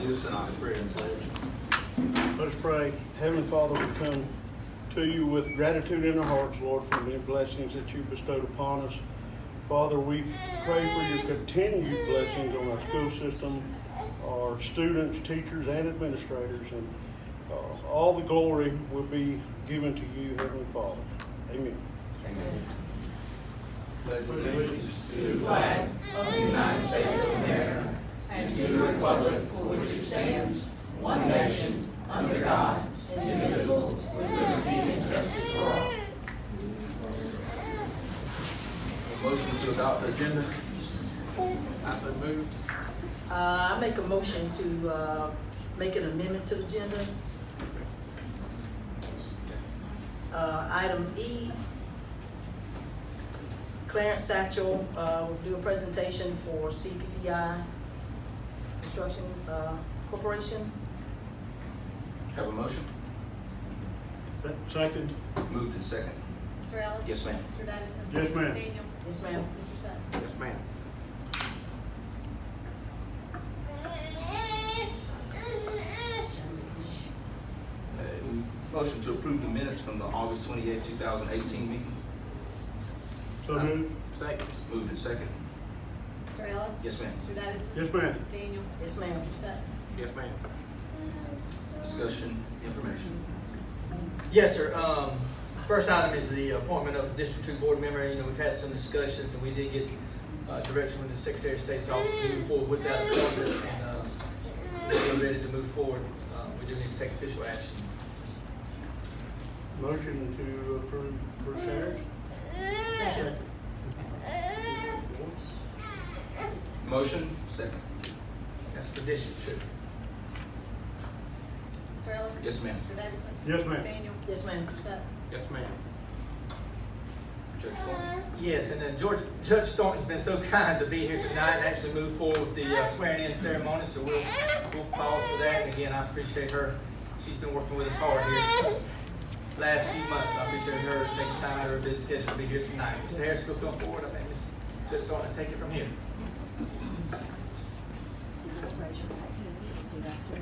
lead us in our prayer and pledge. Let us pray. Heavenly Father, we come to you with gratitude in our hearts, Lord, for many blessings that you bestowed upon us. Father, we pray for your continued blessings on our school system, our students, teachers, and administrators, and all the glory will be given to you, Heavenly Father. Amen. Amen. Pledge allegiance to the flag of the United States of America and to the republic for which it stands, one nation, under God, indivisible, with liberty and justice for all. Motion to adopt the agenda. I so moved. I make a motion to make an amendment to the agenda. Item E, Clarence Satchel will do a presentation for CPPI Construction Corporation. Have a motion? Second. Moved and second. Mr. Ellis? Yes, ma'am. Mr. Dennison? Yes, ma'am. Ms. Daniel? Yes, ma'am. Mr. Sutton? Yes, ma'am. Motion to approve the minutes from the August 28, 2018 meeting. So moved. Second. Moved and second. Mr. Ellis? Yes, ma'am. Mr. Dennison? Yes, ma'am. Ms. Daniel? Yes, ma'am. Mr. Sutton? Yes, ma'am. Discussion, information. Yes, sir. First item is the appointment of District 2 board member. You know, we've had some discussions and we did get direction from the Secretary of State's office to move forward with that appointment, and we're ready to move forward. We do need to take official action. Motion to approve Bruce Harris. Second. Motion, second. That's for District 2. Mr. Ellis? Yes, ma'am. Mr. Dennison? Yes, ma'am. Ms. Daniel? Yes, ma'am. Mr. Sutton? Yes, ma'am. Judge Thornton. Yes, and then Judge Thornton's been so kind to be here tonight and actually move forward with the swearing-in ceremony, so we'll pause for that. And again, I appreciate her. She's been working with us hard here last few months, and I appreciate her taking time out of her busy schedule to be here tonight. Mr. Harris, will come forward. I think Ms. Judge Thornton will take it from here. Raise your right hand and repeat after me.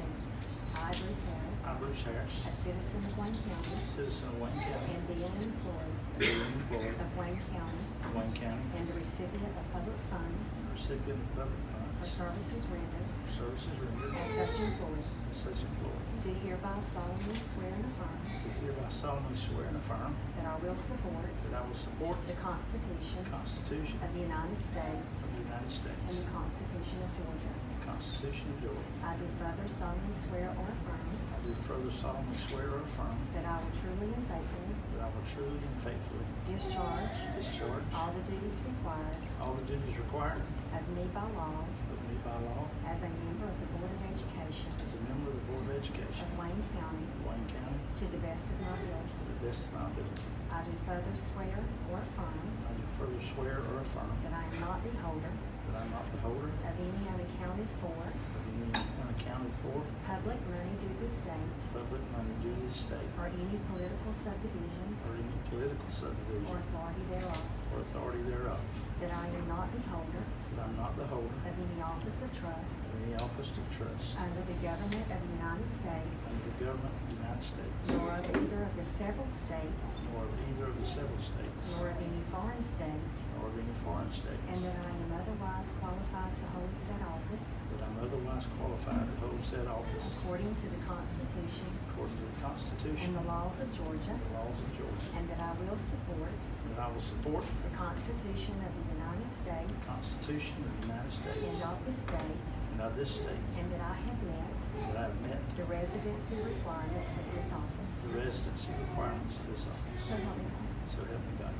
I, Bruce Harris, I, Bruce Harris, a citizen of Wayne County, citizen of Wayne County, and being an employee employed of Wayne County, in Wayne County, and the recipient of public funds recipient of public for funds, services rendered services rendered as such employee, as such employee, do hereby solemnly swear and affirm do hereby solemnly swear and affirm that I will support that I will support the the Constitution Constitution of the United States of the United and States, the Constitution of Georgia. the Constitution of Georgia. I do further solemnly swear or affirm I do further solemnly swear or affirm that I will truly and faithfully that I will truly and faithfully discharge discharge all the duties required all the duties required of me by law of me by law as a member of the Board of Education as a member of the Board of Education of Wayne County of Wayne County to the best of my to ability. the best of my ability. I do further swear or affirm I do further swear or affirm that I am not the holder that I am not the holder of any unaccounted for of any unaccounted for public money due the state public money due to the state or any political subdivision or any political or subdivision authority thereof, or authority thereof, that I am not the holder that I am not the holder of any office of trust of any office of trust under the government of the United States, under the government of the United States, nor of either of the several states, nor of either of the several states, nor of any foreign state, nor of any foreign states, and that I am otherwise qualified to hold said office that I am otherwise qualified to hold said office according to the Constitution according to the Constitution and the laws of Georgia, and the laws of Georgia, and that I will support and that I will support the Constitution of the United States the Constitution of the United States and of the state, and of this state, and that I have met and that I have met the residency requirements of this office. the residency requirements of this office. So help me God. So help me God.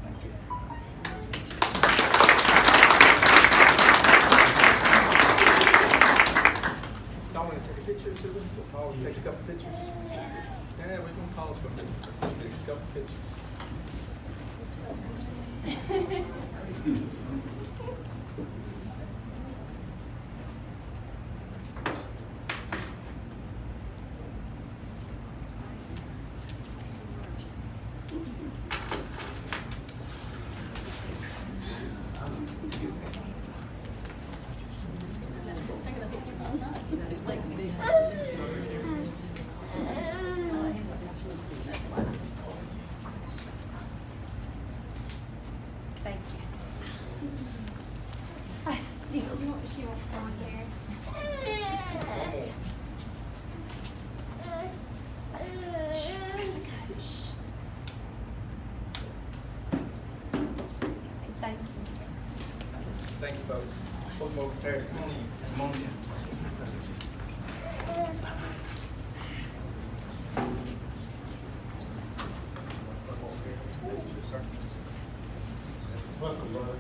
Thank you. Y'all want to take a picture, Susan? We'll pause, take a couple pictures. Yeah, we're going to pause for a minute. Let's take a couple pictures. Mr. Harris, come on in. Come on in. Welcome, brother.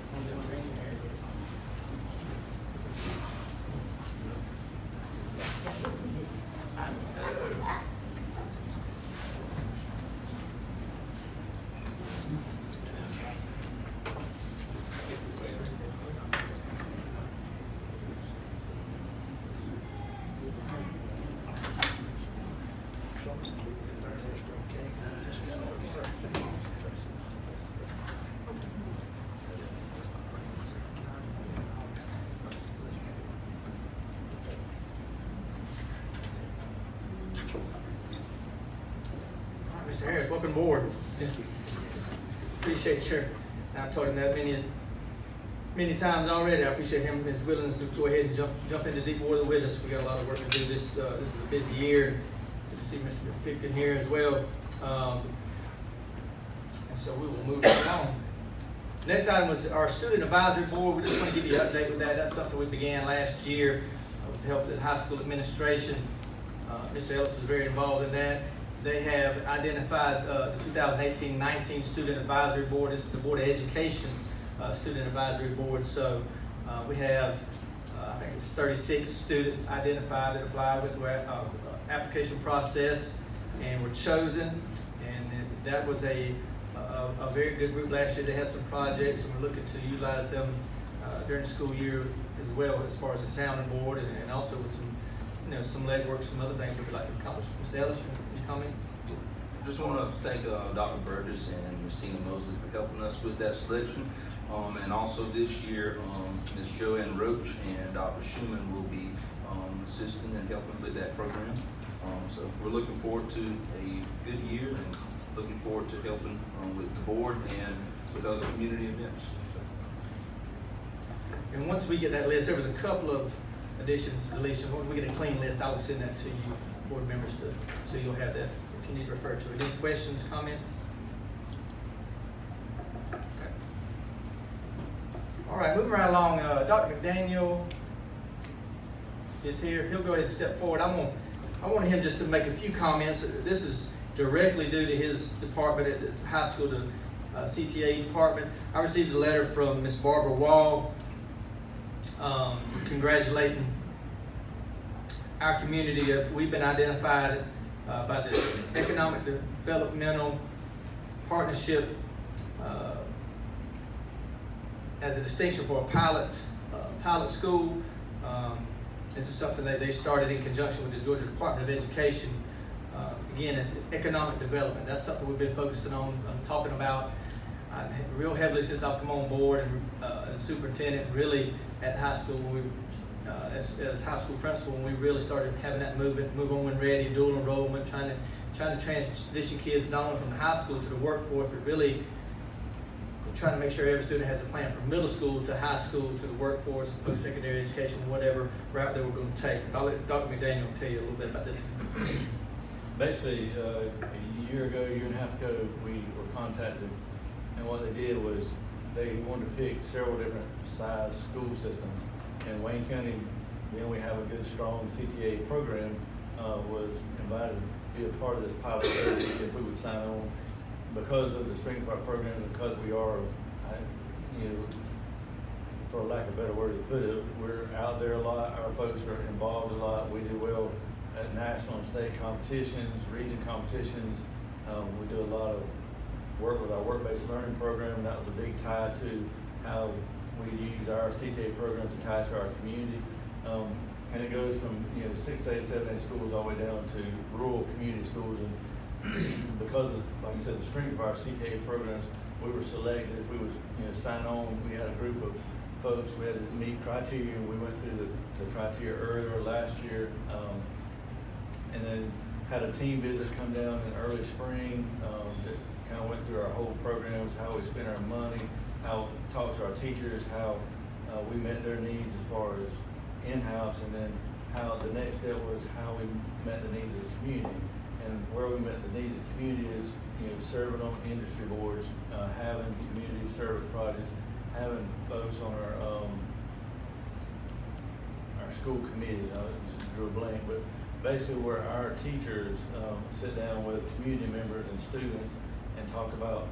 Mr. Harris, welcome aboard. Appreciate your, I've told him that many times already. I appreciate his willingness to go ahead and jump into deep water with us. We got a lot of work to do. This is a busy year. Good to see Mr. Pipkin here as well. And so we will move right on. Next item was our student advisory board. We just want to give you an update with that. That's something we began last year with the help of the high school administration. Mr. Ellis was very involved in that. They have identified the 2018-19 Student Advisory Board. This is the Board of Education Student Advisory Board. So we have, I think it's 36 students identified that apply with the application process and were chosen. And that was a very good group last year. They had some projects, and we're looking to utilize them during the school year as well, as far as the sounding board and also with some, some legwork, some other things that we'd like to accomplish. Mr. Ellis, any comments? Just want to thank Dr. Burgess and Ms. Tina Mosley for helping us with that selection. And also this year, Ms. Joanne Roach and Dr. Schumann will be assisting and helping with that program. So we're looking forward to a good year and looking forward to helping with the board and with other community events. And once we get that list, there was a couple of additions, deletions. When we get a clean list, I will send that to you, board members, so you'll have that if you need to refer to it. Any questions, comments? Okay. All right, moving right along. Dr. McDaniel is here. If he'll go ahead and step forward, I want him just to make a few comments. This is directly due to his department at the high school, the CTA department. I received a letter from Ms. Barbara Wall congratulating our community. We've been identified by the Economic Developmental Partnership as a distinction for a pilot school. This is something that they started in conjunction with the Georgia Department of Education. Again, it's economic development. That's something we've been focusing on, talking about real heavily since I've come on board and as superintendent, really at high school when we, as high school principal, when we really started having that movement, move on when ready, dual enrollment, trying to transition kids not only from the high school to the workforce, but really trying to make sure every student has a plan from middle school to high school to the workforce, post-secondary education, whatever route they were going to take. I'll let Dr. McDaniel tell you a little bit about this. Basically, a year and a half ago, we were contacted, and what they did was they wanted to pick several different size school systems. In Wayne County, then we have a good, strong CTA program, was invited to be a part of this pilot study if we would sign on. Because of the strength of our program, because we are, for lack of a better word to put it, we're out there a lot, our folks are involved a lot, we do well at national and state competitions, region competitions. We do a lot of work with our work-based learning program, and that was a big tie to how we use our CTA programs to tie to our community. And it goes from 6A, 7A schools all the way down to rural community schools. And because of, like I said, the strength of our CTA programs, we were selected. If we would sign on, we had a group of folks, we had to meet criteria, and we went through the criteria earlier last year. And then had a team visit come down in early spring that kind of went through our whole programs, how we spent our money, how talked to our teachers, how we met their needs as far as in-house, and then how the next step was how we met the needs of the community. And where we met the needs of the community is, serving on industry boards, having community service projects, having folks on our school committees, I just drew a blank, but basically where our teachers sit down with community members and students and talk about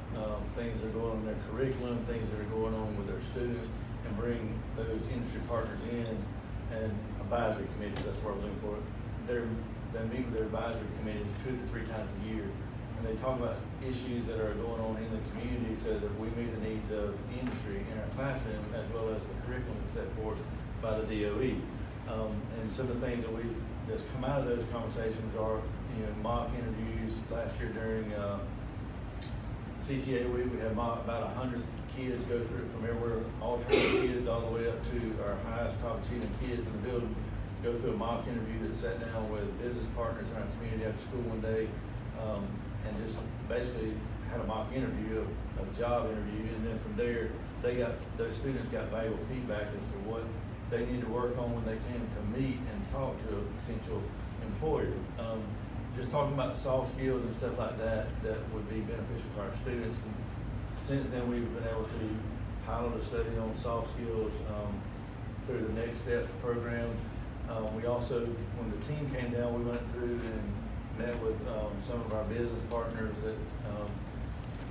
things that are going on in their curriculum, things that are going on with their students, and bring those industry partners in, and advisory committees, that's what we're looking for. They meet with their advisory committees 2 to 3 times a year, and they talk about issues that are going on in the community so that we meet the needs of industry in our classroom, as well as the curriculum that's set forth by the DOE. And some of the things that's come out of those conversations are, mock interviews. Last year during CTA week, we had about 100 kids go through from everywhere, alternative kids all the way up to our highest top achieving kids in the building, go through a mock interview that sat down with business partners in our community after school one day, and just basically had a mock interview, a job interview, and then from there, those students got valuable feedback as to what they need to work on when they came to meet and talk to a potential employer. Just talking about soft skills and stuff like that would be beneficial to our students. And since then, we've been able to pilot a study on soft skills through the Next Steps program. We also, when the team came down, we went through and met with some of our business partners that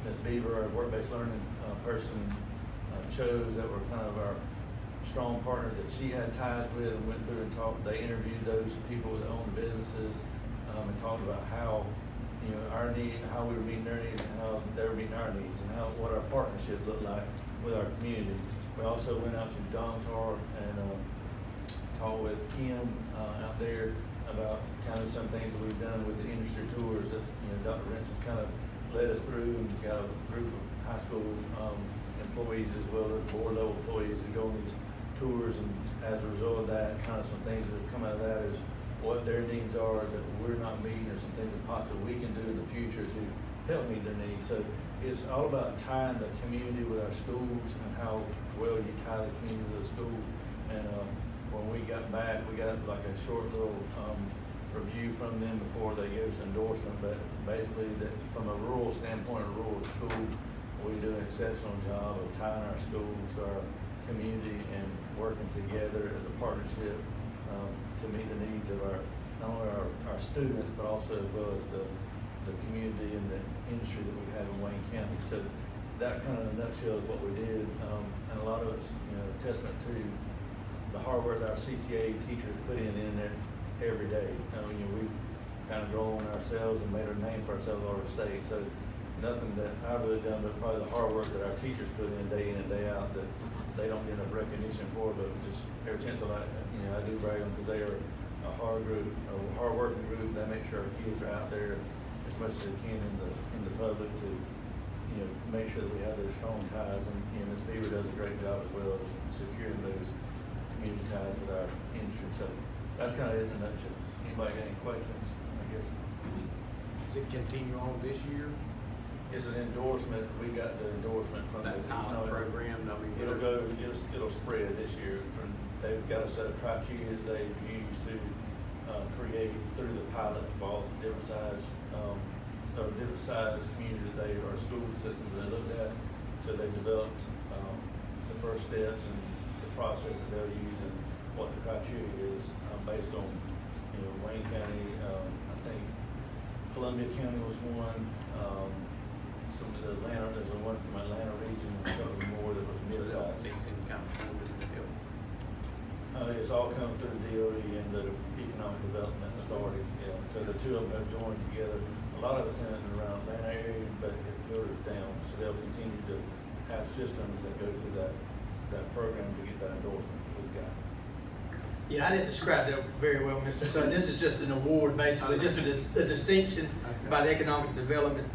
Ms. Beaver, our work-based learning person, chose that were kind of our strong partners that she had ties with, and went through and talked. They interviewed those people that own the businesses and talked about how our need, how we were meeting their needs, and how they were meeting our needs, and what our partnership looked like with our community. We also went out to Domtar and talked with Kim out there about kind of some things that we've done with the industry tours that Dr. Rinson's kind of led us through, and we've got a group of high school employees as well as board level employees that go on these tours, and as a result of that, kind of some things that have come out of that is what their needs are that we're not meeting, or some things that possibly we can do in the future to help meet their needs. So it's all about tying the community with our schools and how well you tie the community to the school. And when we got back, we got like a short little review from them before they gave us endorsement, but basically that from a rural standpoint, a rural school, we do an exceptional job of tying our school to our community and working together as a partnership to meet the needs of not only our students, but also as well as the community and the industry that we have in Wayne County. So that kind of in a nutshell is what we did, and a lot of it's testament to the hard work that our CTA teachers put in there every day. We've kind of grown ourselves and made a name for ourselves all over the state. So nothing that I've really done, but probably the hard work that our teachers put in and day out that they don't get enough recognition for. But just every chance I do brag them, because they are a hard working group. They make sure our kids are out there as much as they can in the public to make sure that we have those strong ties. And Ms. Beaver does a great job as well as securing those community ties with our industry. So that's kind of it in a nutshell. Anybody got any questions, I guess? Does it continue on this year? It's an endorsement. We got the endorsement from That pilot program, I mean, it'll spread this year. They've got a set of criteria that they've used to create through the pilot for all different size communities that or school systems they looked at. So they developed the first steps and the process that they'll use and what the criteria is based on Wayne County. I think Columbia County was one. Some of the Atlanta, there's one from Atlanta region, and a couple more that was mid-sized. It's all come through the DOE and the Economic Development Authority. Yeah. So the two of them have joined together. A lot of it's in and around Atlanta area, but it filters down. So they'll continue to have systems that go through that program to get that endorsement we've got. Yeah, I didn't describe that very well, Mr. Sutton. This is just an award, basically, just a distinction by the Economic Development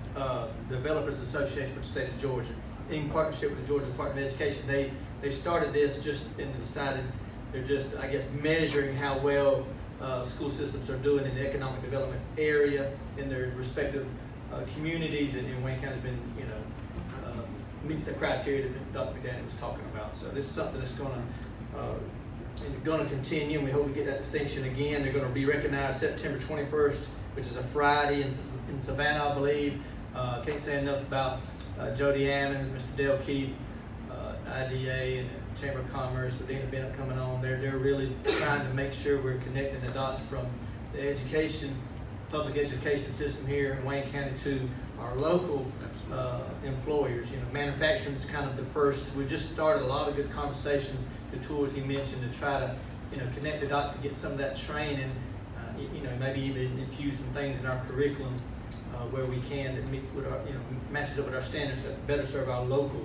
Developers Association for the state of Georgia, in partnership with the Georgia Department of Education. They started this just and decided they're just, I guess, measuring how well school systems are doing in the economic development area in their respective communities, and Wayne County's been, meets the criteria that Dr. McDaniel was talking about. So this is something that's going to continue, and we hope we get that distinction again. They're going to be recognized September 21st, which is a Friday in Savannah, I believe. Can't say enough about Jody Ammons, Mr. Dale Keith, IDA, and Chamber of Commerce, with Dana Bennett coming on, they're really trying to make sure we're connecting the dots from the public education system here in Wayne County to our local employers. You know, manufacturing is kind of the first. We just started a lot of good conversations, the tools he mentioned, to try to, you know, connect the dots and get some of that training, you know, maybe even infuse some things in our curriculum where we can, that meets with our, you know, matches up with our standards that better serve our local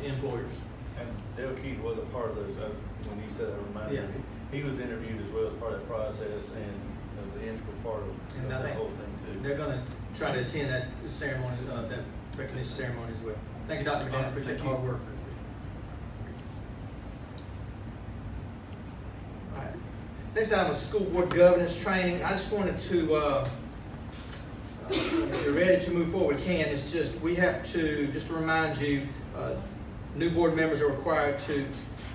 employers. And Dale Keith was a part of those, when you said that, reminded me, he was interviewed as well as part of that process, and was an integral part of And I the think whole thing too. they're gonna try to attend that ceremony, that recognition ceremony as well. Thank you, Dr. McDaniel, appreciate your hard work. All right. Next item is school board governance training. I just wanted to, if you're ready to move forward, we can. It's just, we have to, just to remind you, new board members are required to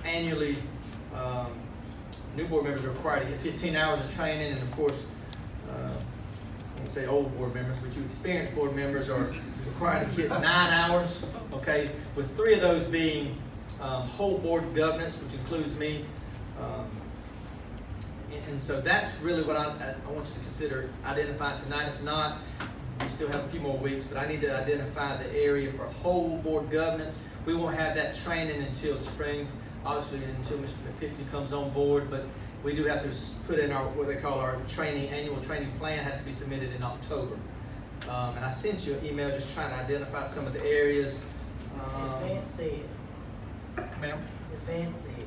annually, new board members are required to get 15 hours of training, and of course, I won't say old board members, but you experienced board members are required to get 9 hours, okay, with 3 of those being whole board governance, which includes me. And so that's really what I want you to consider identifying tonight. If not, we still have a few more weeks, but I need to identify the area for whole board governance. We won't have that training until spring, obviously until Mr. McPickney comes on board, but we do have to put in our, what they call our annual training plan, has to be submitted in October. And I sent you an email just trying to identify some of the areas. Advance said, Ma'am? advance said.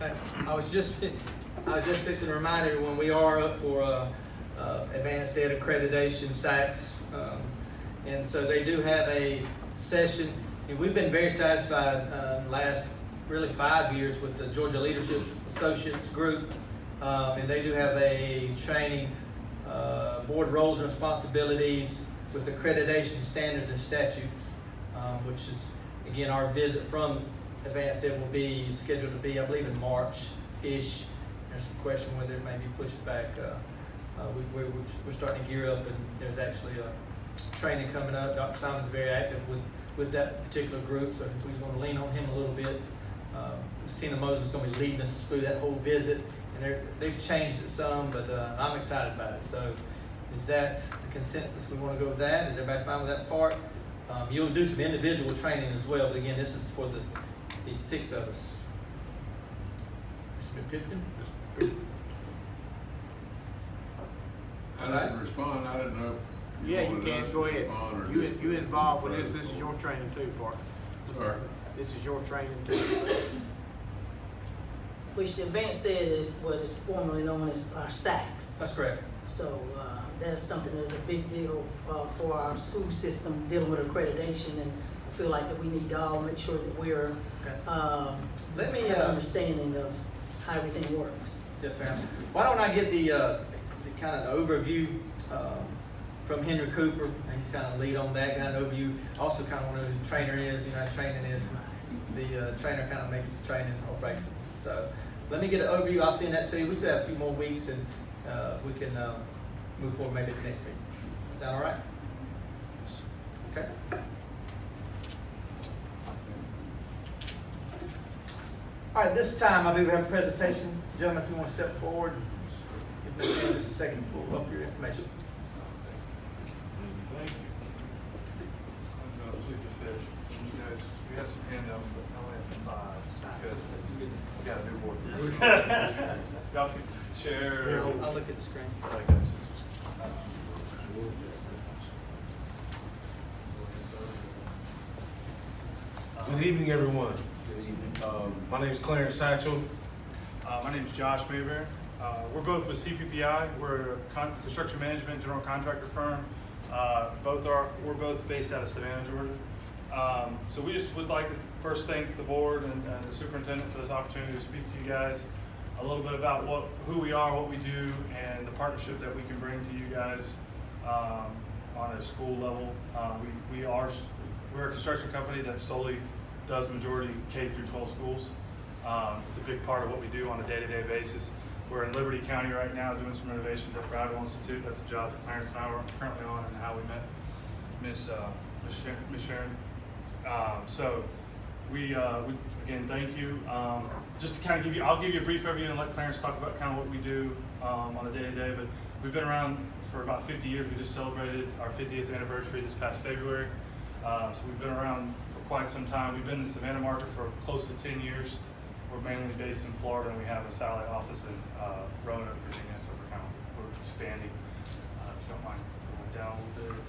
Okay. I was just fixing to remind everyone, we are up for Advanced Ed Accreditation, SACS. And so they do have a session, and we've been very satisfied last really 5 years with the Georgia Leadership Associates group. And they do have a training, board roles and responsibilities with accreditation standards and statutes, which is, again, our visit from Advanced Ed will be scheduled to be, I believe, in March-ish. There's some question whether it may be pushed back. We're starting to gear up, and there's actually a training coming up. Dr. Simon's very active with that particular group, so we're going to lean on him a little bit. Ms. Tina Moses is going to be leading us through that whole visit, and they've changed it some, but I'm excited about it. So is that the consensus? We want to go with that? Is everybody fine with that part? You'll do some individual training as well, but again, this is for the 6 of us. Mr. Pipkin? I didn't respond, I didn't know. If Yeah, you wanted can, us go to ahead. respond or You just- involved with this is your training too, partner. Sorry. This is your training too. Which the advance said is what is formerly known as our SACS. That's correct. So that's something that's a big deal for our school system dealing with accreditation, and I feel like that we need to all make sure that we're Let me have an understanding of how everything works. Yes, ma'am. Why don't I get the kind of overview from Henry Cooper, and he's kind of lead on that kind of overview. Also kind of want to know who the trainer is. You know, training is the trainer kind of makes the training or breaks it. So let me get an overview. I'll send that to you. We still have a few more weeks, and we can move forward maybe the next week. Does that sound all right? Okay. All right, this time I believe we have a presentation. Gentlemen, if you want to step forward, give Ms. Andrews a second to pull up your information. Thank you. We have some handouts, but I only have 5 because we got a new board. Y'all can share. I'll look at the screen. Good evening, everyone. My name is Clarence Satchel. My name is Josh Mayberry. We're both with CPPI. We're a construction management general contractor firm. We're both based out of Savannah, Georgia. So we just would like to first thank the board and the superintendent for this opportunity to speak to you guys a little bit about who we are, what we do, and the partnership that we can bring to you guys on a school level. We're a construction company that solely does majority K through 12 schools. It's a big part of what we do on a day-to-day basis. We're in Liberty County right now doing some renovations at Bradwell Institute. That's the job that Clarence and I are currently on, and how we met Miss Sharon. So again, thank you. Just to kind of I'll give you a brief overview and let Clarence talk about kind of what we do on a day-to-day, but we've been around for about 50 years. We just celebrated our 50th anniversary this past February. So we've been around for quite some time. We've been in the Savannah market for close to 10 years. We're mainly based in Florida, and we have a satellite office in Roanoke, Virginia, so we're expanding. If you don't mind going down a little bit.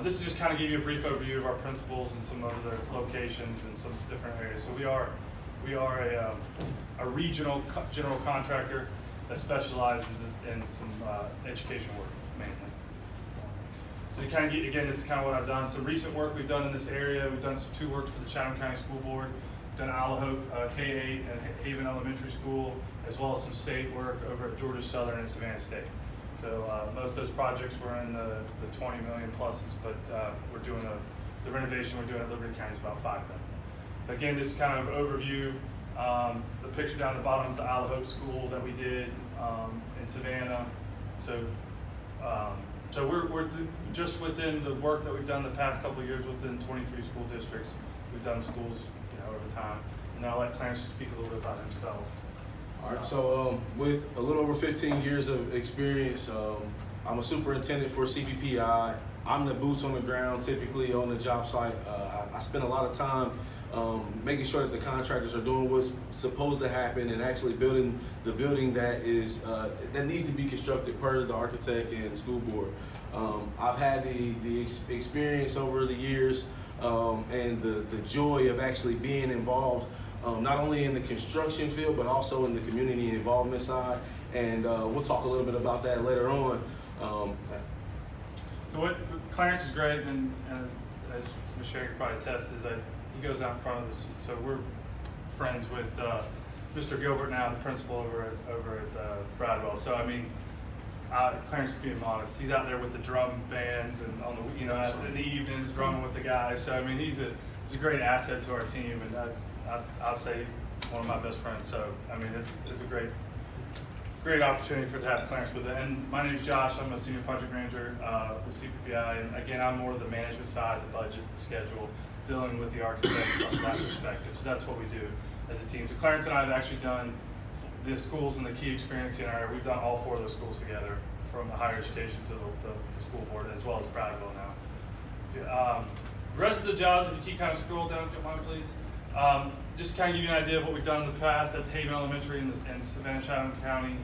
This is just kind of give you a brief overview of our principals and some other locations and some different areas. So we are a regional general contractor that specializes in some education work mainly. So you kind of get, again, this is kind of what I've done. Some recent work we've done in this area. We've done some 2 works for the Chatham County School Board. We've done Alahope K-8 and Haven Elementary School, as well as some state work over at Georgia Southern and Savannah State. So most of those projects were in the 20 million pluses, but we're doing the renovation we're doing at Liberty County is about 5 million. So again, this kind of overview. The picture down at the bottom is the Alahope School that we did in Savannah. So we're just within the work that we've done the past couple of years within 23 school districts. We've done schools, over time. And now I'll let Clarence speak a little bit about himself. All right, so with a little over 15 years of experience, I'm a superintendent for CPPI. I'm the boots on the ground, typically on the job site. I spend a lot of time making sure that the contractors are doing what's supposed to happen and actually building the building that needs to be constructed per the architect and school board. I've had the experience over the years and the joy of actually being involved not only in the construction field, but also in the community involvement side. And we'll talk a little bit about that later on. So what Clarence is great, and as Ms. Sherry could probably attest, is that he goes out in front of us. So we're friends with Mr. Gilbert now, the principal over at Bradwell. So I mean, Clarence is being modest. He's out there with the drum bands and on the in the evenings drumming with the guys. So I mean, he's a great asset to our team, and I'll say one of my best friends. So I mean, it's a great opportunity to have Clarence with it. And my name is Josh. I'm a senior project manager with CPPI, and again, I'm more of the management side, the budgets, the schedule, dealing with the architect from that perspective. So that's what we do as a team. So Clarence and I have actually done the schools in the key experience area. We've done all 4 of those schools together, from the higher education to the school board, as well as Bradwell now. The rest of the jobs, if you keep kind of scroll down, if you don't mind, please. Just kind of give you an idea of what we've done in the past. That's Haven Elementary in Savannah, Chatham County.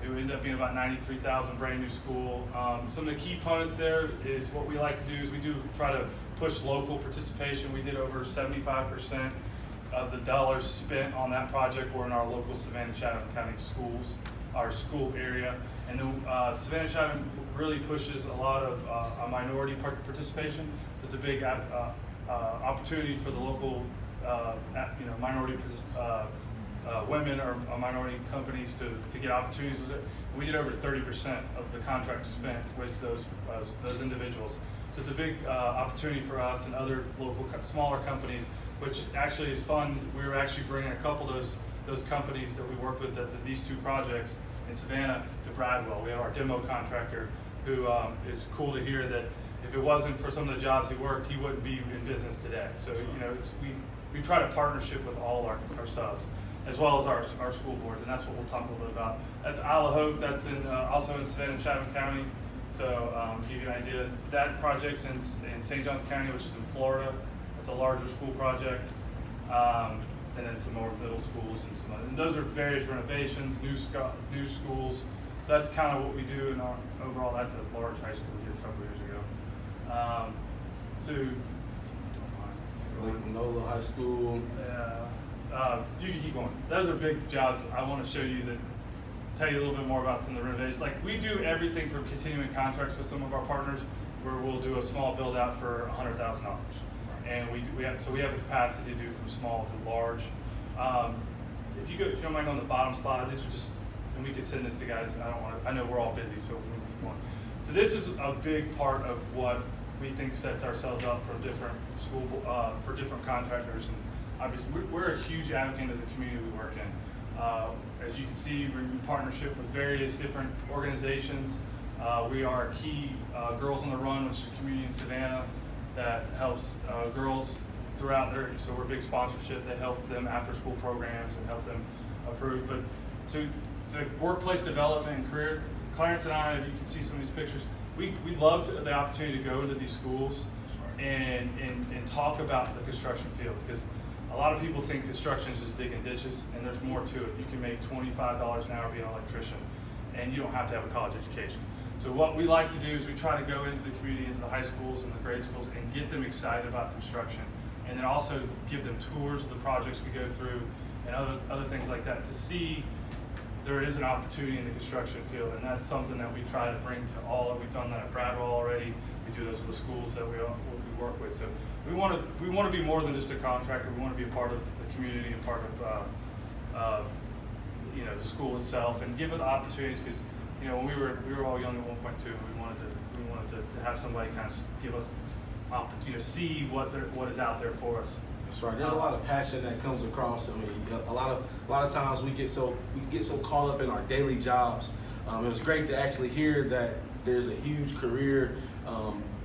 It would end up being about 93,000 brand new school. Some of the key components there is what we like to do is we do try to push local participation. We did over 75% of the dollars spent on that project were in our local Savannah, Chatham County schools, our school area. And then Savannah, Chatham really pushes a lot of a minority participation. So it's a big opportunity for the local minority women or minority companies to get opportunities with it. We did over 30% of the contract spent with those individuals. So it's a big opportunity for us and other local smaller companies, which actually is fun. We were actually bringing a couple of those companies that we work with at these 2 projects in Savannah to Bradwell. We have our demo contractor who is cool to hear that if it wasn't for some of the jobs he worked, he wouldn't be in business today. So we try to partnership with all our subs, as well as our school boards, and that's what we'll talk a little bit about. That's Alahope. That's also in Savannah, Chatham County. So to give you an idea, that project's in St. Johns County, which is in Florida. It's a larger school project, and then some more middle schools and some other. And those are various renovations, new schools. So that's kind of what we do in our overall. That's a large high school we did several years ago. Nola High School. You can keep going. Those are big jobs. I want to show you that. Tell you a little bit more about some of the renovations. Like we do everything from continuing contracts with some of our partners, where we'll do a small build out for $100,000, and we have the capacity to do from small to large. If you don't mind on the bottom slide, these are just, and we could send this to guys. I know we're all busy, so we keep going. So this is a big part of what we think sets ourselves up for different for different contractors, and obviously we're a huge advocate of the community we work in. As you can see, we're in partnership with various different organizations. We are a key Girls on the Run, which is a community in Savannah that helps girls throughout their, so we're a big sponsorship. They help them after school programs and help them approve. But to workplace development and career, Clarence and I, you can see some of these pictures, we loved the opportunity to go into these schools and talk about the construction field, because a lot of people think construction is just digging ditches, and there's more to it. You can make $25 an hour being an electrician, and you don't have to have a college education. So what we like to do is we try to go into the community, into the high schools and the grade schools, and get them excited about construction, and then also give them tours of the projects we go through and other things like that, to see there is an opportunity in the construction field. And that's something that we try to bring to all. We've done that at Bradwell already. We do those with the schools that we work with. So we want to be more than just a contractor. We want to be a part of the community and part of the school itself, and give it opportunities, because when we were all young at 1.2, we wanted to have somebody kind of give us see what is out there for us. That's right. There's a lot of passion that comes across. I mean, a lot of times we get so caught up in our daily jobs. It was great to actually hear that there's a huge career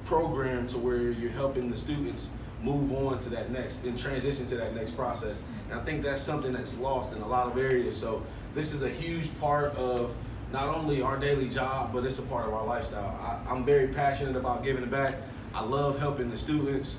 program to where you're helping the students move on to that next and transition to that next process. And I think that's something that's lost in a lot of areas. So this is a huge part of not only our daily job, but it's a part of our lifestyle. I'm very passionate about giving it back. I love helping the students.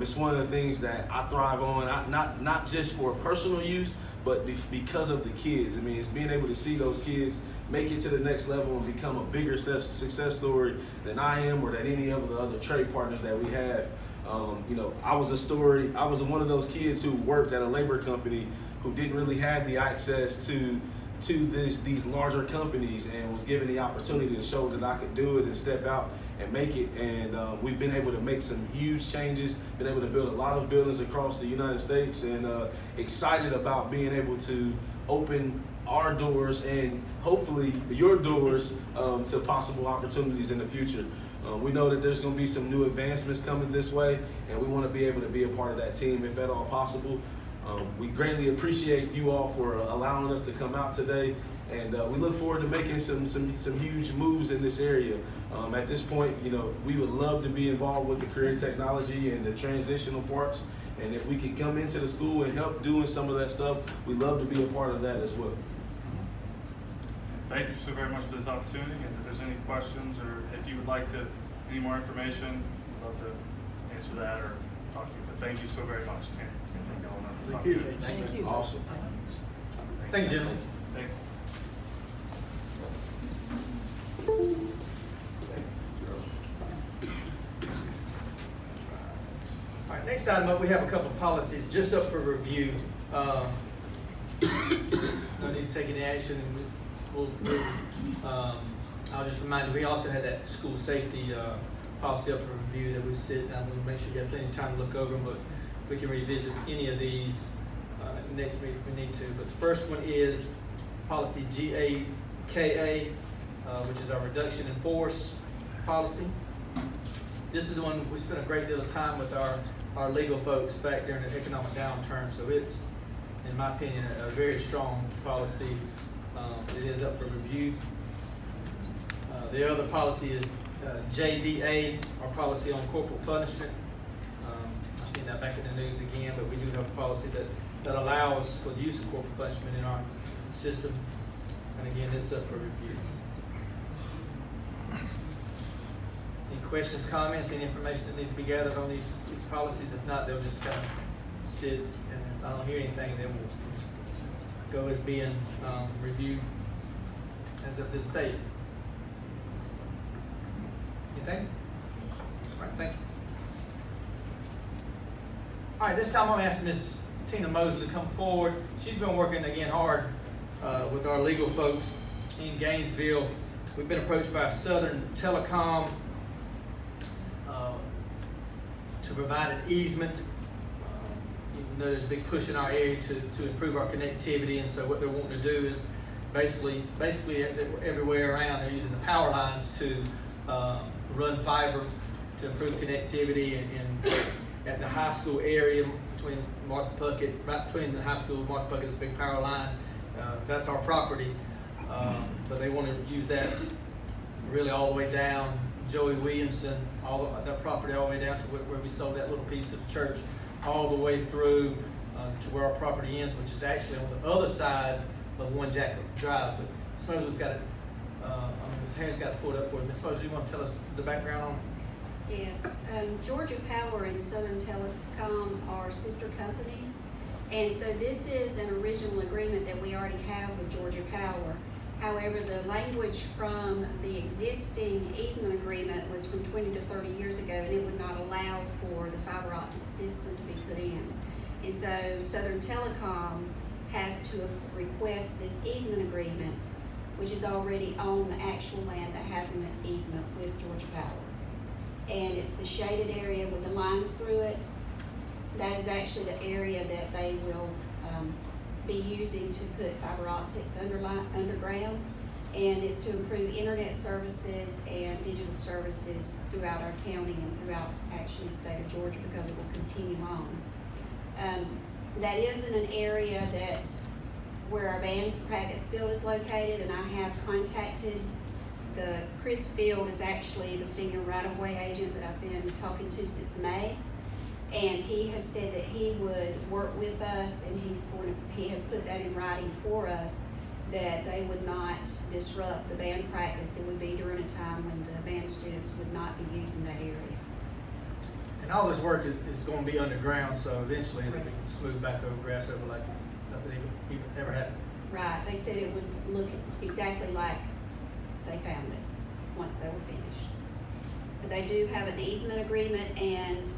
It's one of the things that I thrive on, not just for personal use, but because of the kids. I mean, it's being able to see those kids make it to the next level and become a bigger success story than I am, or that any of the other trade partners that we have. I was one of those kids who worked at a labor company who didn't really have the access to these larger companies, and was given the opportunity to show that I could do it and step out and make it. And we've been able to make some huge changes, been able to build a lot of buildings across the United States, and excited about being able to open our doors and hopefully your doors to possible opportunities in the future. We know that there's going to be some new advancements coming this way, and we want to be able to be a part of that team if at all possible. We greatly appreciate you all for allowing us to come out today, and we look forward to making some huge moves in this area. At this point, we would love to be involved with the career technology and the transitional parts, and if we could come into the school and help doing some of that stuff, we'd love to be a part of that as well. Thank you so very much for this opportunity, and if there's any questions or if you would like any more information, I'd love to answer that or talk to you. But thank you so very much. Can't thank you all enough for Thank you. talking. Thank you. Awesome. Thank you, gentlemen. Thank you. All right, next item up, we have a couple of policies just up for review. No need to take any action, and I'll just remind you, we also had that school safety policy up for review that we sit down and make sure you have plenty of time to look over them, but we can revisit any of these next week if we need to. But the first one is policy GAKA, which is our reduction in force policy. This is the one we spent a great deal of time with our legal folks back during the economic downturn, so it's, in my opinion, a very strong policy. It is up for review. The other policy is JDA, our policy on corporal punishment. I've seen that back in the news again, but we do have a policy that allows for the use of corporal punishment in our system. And again, it's up for review. Any questions, comments, any information that needs to be gathered on these policies? If not, they'll just kind of sit, and if I don't hear anything, then we'll go as being reviewed as of this date. Anything? All right, thank you. All right, this time I'm going to ask Miss Tina Mosley to come forward. She's been working again hard with our legal folks in Gainesville. We've been approached by Southern Telecom to provide an easement. Even though there's a big push in our area to improve our connectivity, and so what they're wanting to do is basically everywhere around they're using the power lines to run fiber to improve connectivity, and at the high school area between Martha Puckett, right between the high school and Martha Puckett is a big power line. That's our property, but they want to use that really all the way down Joey Williamson, that property all the way down to where we sold that little piece to the church. all the way through to where our property ends, which is actually on the other side of One Jack Drive. But Ms. Mosley's got it, Ms. Harris got it pulled up for you. Ms. Mosley, you want to tell us the background on it? Yes, Georgia Power and Southern Telecom are sister companies. And so this is an original agreement that we already have with Georgia Power. However, the language from the existing easement agreement was from 20 to 30 years ago, and it would not allow for the fiber optic system to be put in. And so Southern Telecom has to request this easement agreement, which is already on the actual land that has an easement with Georgia Power. And it's the shaded area with the lines through it. That is actually the area that they will be using to put fiber optics underground. And it's to improve internet services and digital services throughout our county and throughout actually the state of Georgia, because it will continue on. That is in an area where our band practice field is located, and I have contacted Chris Field is actually the senior right-of-way agent that I've been talking to since May. And he has said that he would work with us, and he has put that in writing for us, that they would not disrupt the band practice. It would be during a time when the band students would not be using that area. And all this work is going to be underground, so eventually it'll be smoothed back over, grass over, like nothing even ever happened. Right, they said it would look exactly like they found it once they were finished. But they do have an easement agreement, and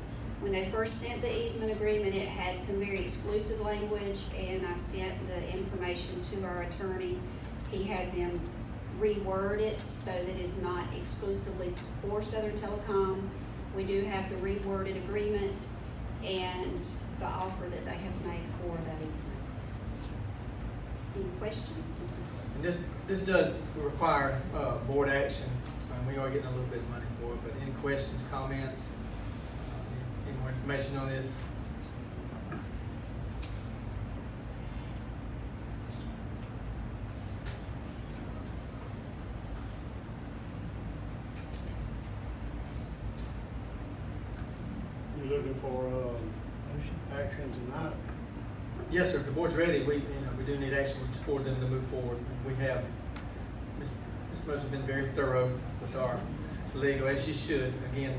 when they first sent the easement agreement, it had some very exclusive language, and I sent the information to our attorney. He had them reword it so that it's not exclusively for Southern Telecom. We do have the reworded agreement and the offer that they have made for that easement. Any questions? And this does require board action. We are getting a little bit of money for it, but any questions, comments, any more information on this? You looking for action tonight? Yes, sir. The board's ready. We do need action for them to move forward. We have, Ms. Mosley's been very thorough with our legal, as she should. Again,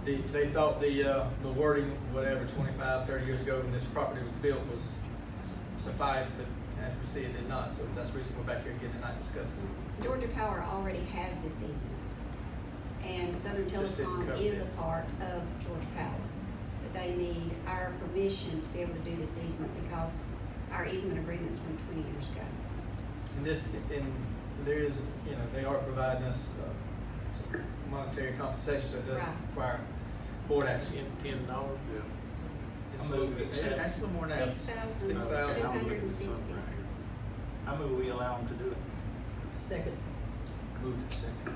they thought the wording, whatever, 25, 30 years ago when this property was built was suffice, but as we see, it did not. So that's the reason we're back here again tonight discussing it. Georgia Power already has this easement, and Southern Just didn't Telecom cover is this. a part of Georgia Power. But they need our permission to be able to do this easement, because our easement agreement's from 20 years ago. And there is, they are providing us some monetary compensation, so it does Right. require board action. $10, yeah. It's I move it. actually more than that. $6,260. I move we allow them to do it. Second. Move to second.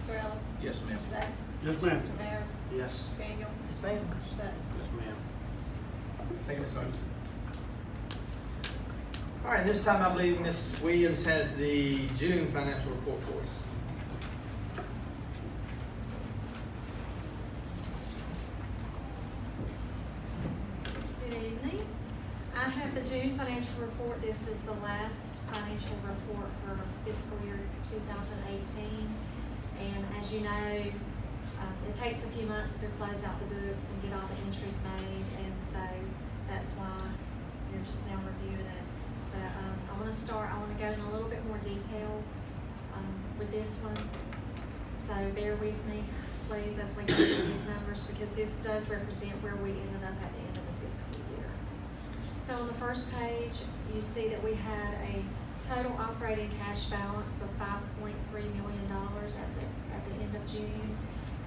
Mr. Ellis? Yes, ma'am. Mr. Davis? Yes, ma'am. Mr. Mayor? Yes. Mr. Daniel? Yes, ma'am. Mr. Sutton? Yes, ma'am. Thank you, Ms. Mosley. All right, this time I believe Ms. Williams has the June financial report for us. Good evening. I have the June financial report. This is the last financial report for fiscal year 2018. And as you know, it takes a few months to close out the books and get all the entries made. And so that's why you're just now reviewing it. But I want to go in a little bit more detail with this one. So bear with me, please, as we go through these numbers, because this does represent where we ended up at the end of the fiscal year. So on the first page, you see that we had a total operating cash balance of $5.3 million at the end of June.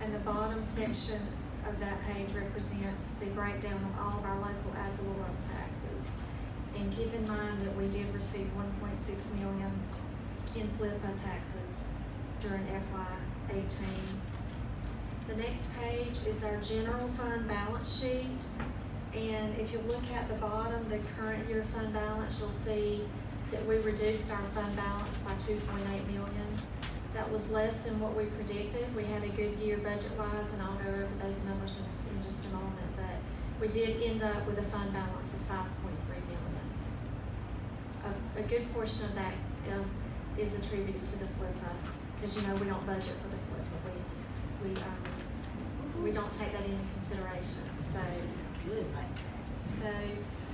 And the bottom section of that page represents the breakdown of all of our local ad valorem taxes. And keep in mind that we did receive $1.6 million in FLIPA taxes during FY18. The next page is our general fund balance sheet. And if you look at the bottom, the current year fund balance, you'll see that we reduced our fund balance by $2.8 million. That was less than what we predicted. We had a good year budget-wise, and I'll go over those numbers in just a moment. But we did end up with a fund balance of $5.3 million. A good portion of that is attributed to the FLIPA, because you know we don't budget for the FLIPA. We don't take that into consideration. So Good like that. so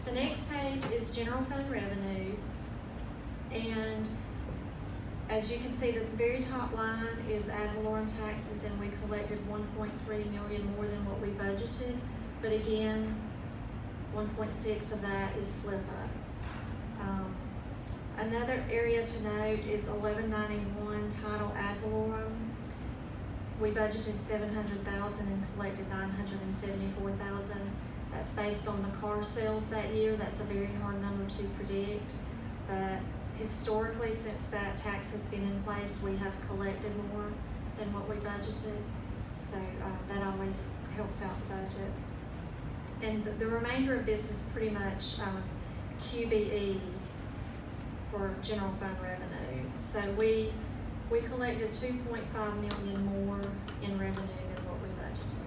the next page is general fund revenue, and as you can see, the very top line is ad valorem taxes, and we collected 1.3 million more than what we budgeted. But again, 1.6 of that is FLIPA. Another area to note is 1191 title ad valorem. We budgeted 700,000 and collected 974,000. That's based on the car sales that year. That's a very hard number to predict, but historically, since that tax has been in place, we have collected more than what we budgeted. So that always helps out the budget. And the remainder of this is pretty much QBE for general fund revenue. So we collected 2.5 million more in revenue than what we budgeted.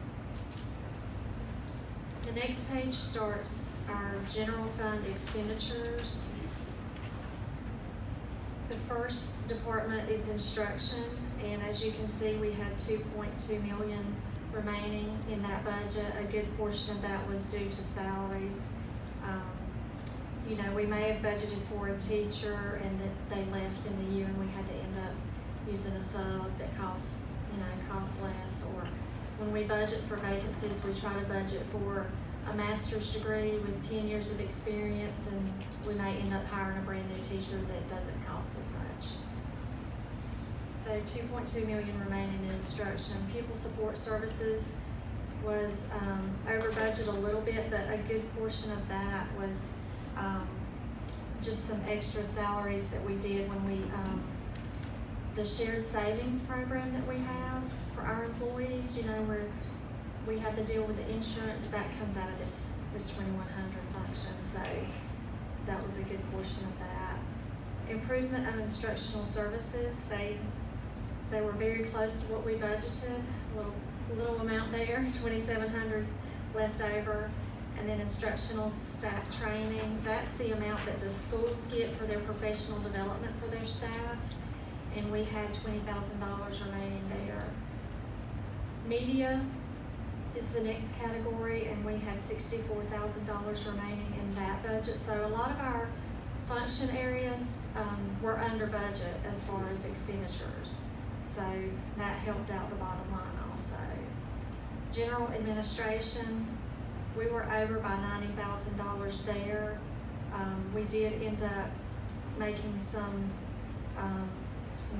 The next page starts our general fund expenditures. The first department is instruction, and as you can see, we had 2.2 million remaining in that budget. A good portion of that was due to salaries. You know, we may have budgeted for a teacher and that they left in the year and we had to end up using a sub that costs less. Or when we budget for vacancies, we try to budget for a master's degree with 10 years of experience, and we may end up hiring a brand new teacher that doesn't cost as much. So 2.2 million remaining in instruction. Pupil support services was over budget a little bit, but a good portion of that was just some extra salaries that we did when we, the shared savings program that we have for our employees, you know, where we have to deal with the insurance, that comes out of this 2100 function. So that was a good portion of that. Improvement of instructional services, they were very close to what we budgeted, a little amount there, 2,700 left over. And then instructional staff training, that's the amount that the schools get for their professional development for their staff. And we had $20,000 remaining there. Media is the next category, and we had $64,000 remaining in that budget. So a lot of our function areas were under budget as far as expenditures. So that helped out the bottom line also. General administration, we were over by $90,000 there. We did end up making some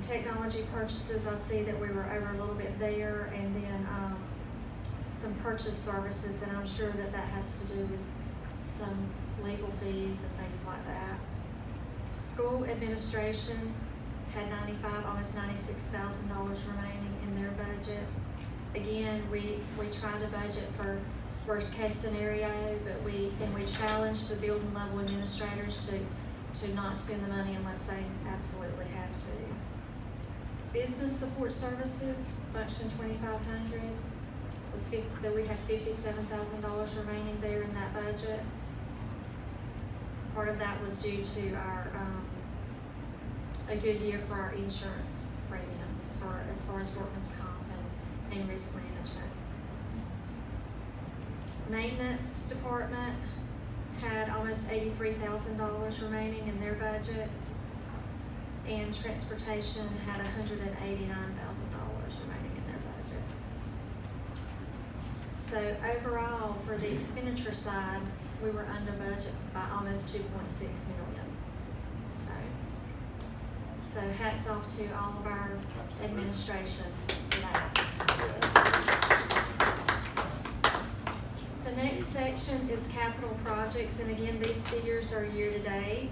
technology purchases. I see that we were over a little bit there, and then some purchase services, and I'm sure that has to do with some legal fees and things like that. School administration had almost $96,000 remaining in their budget. Again, we try to budget for worst case scenario, but we challenge the building level administrators to not spend the money unless they absolutely have to. Business support services, function 2,500, we had $57,000 remaining there in that budget. Part of that was due to our a good year for our insurance premiums as far as workman's comp and risk management. Maintenance department had almost $83,000 remaining in their budget, and transportation had $189,000 remaining in their budget. So overall, for the expenditure side, we were under budget by almost 2.6 million. So hats off to all of our administration for that. The next section is capital projects, and again, these figures are year-to-date.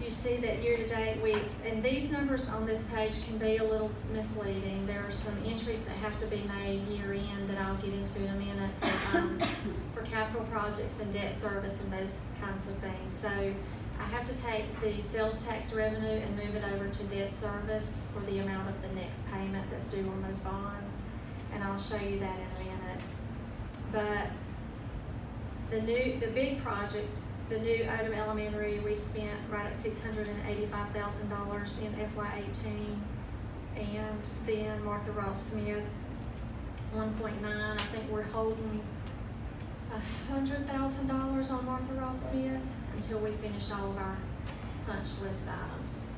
You see that year-to-date, and these numbers on this page can be a little misleading. There are some entries that have to be made year-end that I'll get into in a minute for capital projects and debt service and those kinds of things. So I have to take the sales tax revenue and move it over to debt service for the amount of the next payment that's due on those bonds, and I'll show you that in a minute. But The big projects, the new Odom Elementary, we spent right at $685,000 in FY18. And then Martha Ross Smith, 1.9, I think we're holding $100,000 on Martha Ross Smith until we finish all of our punch list items.